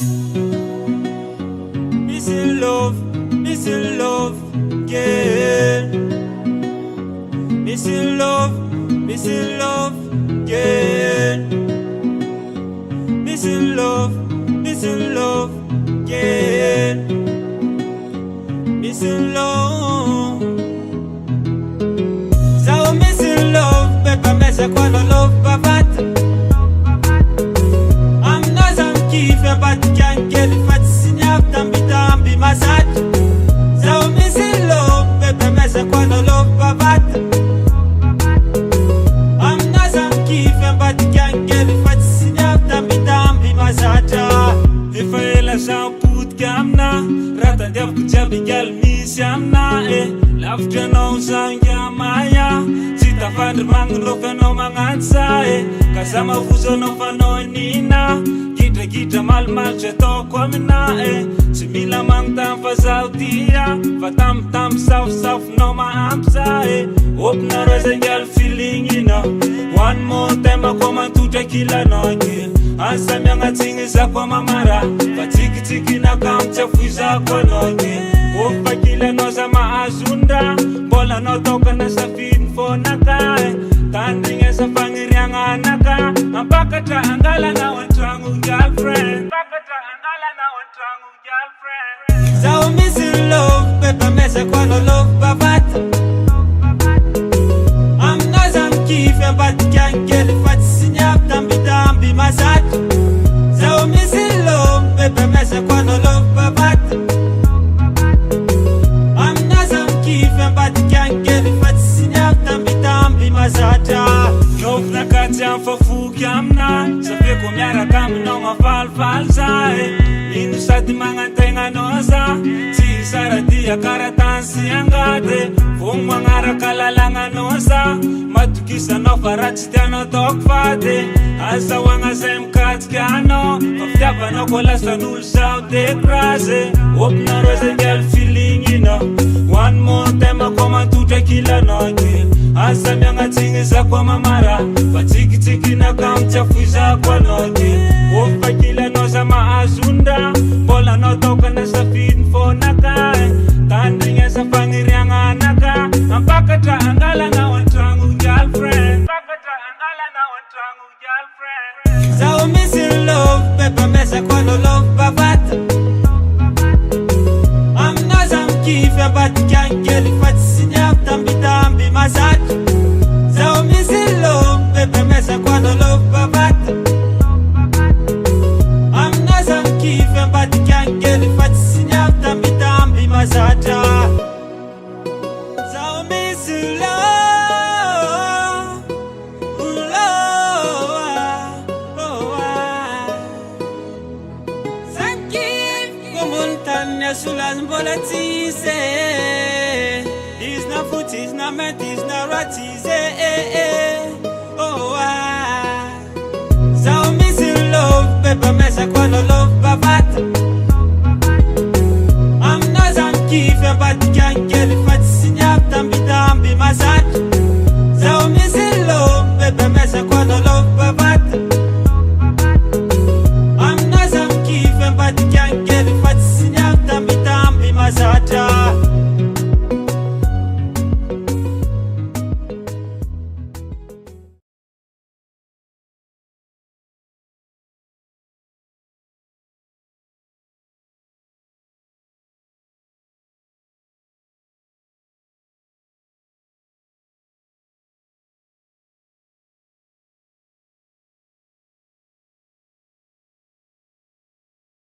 Missing love, yeah. Missing love, yeah. Missing love, yeah. Missing love. So missing love, pepa mesa kwano love bavata. I'm not some kifa but can't get it fat sinyap tambi masat. So missing love, pepa mesa kwano love bavata. I'm not some kifa but can't get it fat sinyap tambi masata. If I la shampoo kamna, rata diap kujabi gal misyamna love jano sangya maya. Sita fandr manglo fano mangatsa kasama fuso no fano nina. Kita mal cheto komna simila mang tam fa sautia fatam tam south no ma amsa opna resengal feeling one more time akoma tuja kila noche asa myanga tingisa kwa mamara fatiki tiki na kamcha fuiza kwa noche opa kila noza maazunda bola no toka na safin fona kae tandinga sa pangirianga naka mpaka ta angala na wantangu girlfriend so missing love pepa mesa kwano love bavata. I'm not some kifa but can't get it fat sinyap tambi masat. So missing love pepa mesa kwano love bavata. I'm not some kifa but can't get it fat sinyap tambi masata. Love na katia mfafu kiamna sape kumyara kami no mafalfalsa inu sati mangantenga noza si saradia karatansi angade fungwa ngara kalalanga noza matukisa no farachitiano tokfade asa wanga semkatkiano mafyapa no kola sanul shout de krase opna rose girl feeling one more time akoma tuta kila noche asa myanga tingisa kwa mamara fatiki tiki na kamcha fuiza kwa noche ofa kila noza maazunda bola no toka na safin fona kae tandinga sa pangirianga naka mpaka ta angala na wantangu girlfriend so missing love pepa mesa kwano love bavata. I'm not some kifa but can't get it fat sinyap tambi masat. So missing love pepa mesa kwano love bavata. I'm not some kifa but can't get it fat sinyap tambi masata. So missing love, love, Zakif komontanya sulas bolatise. Is na foot, is na mat, is na ratise. Oh, so missing love, pepa mesa kwano love baba.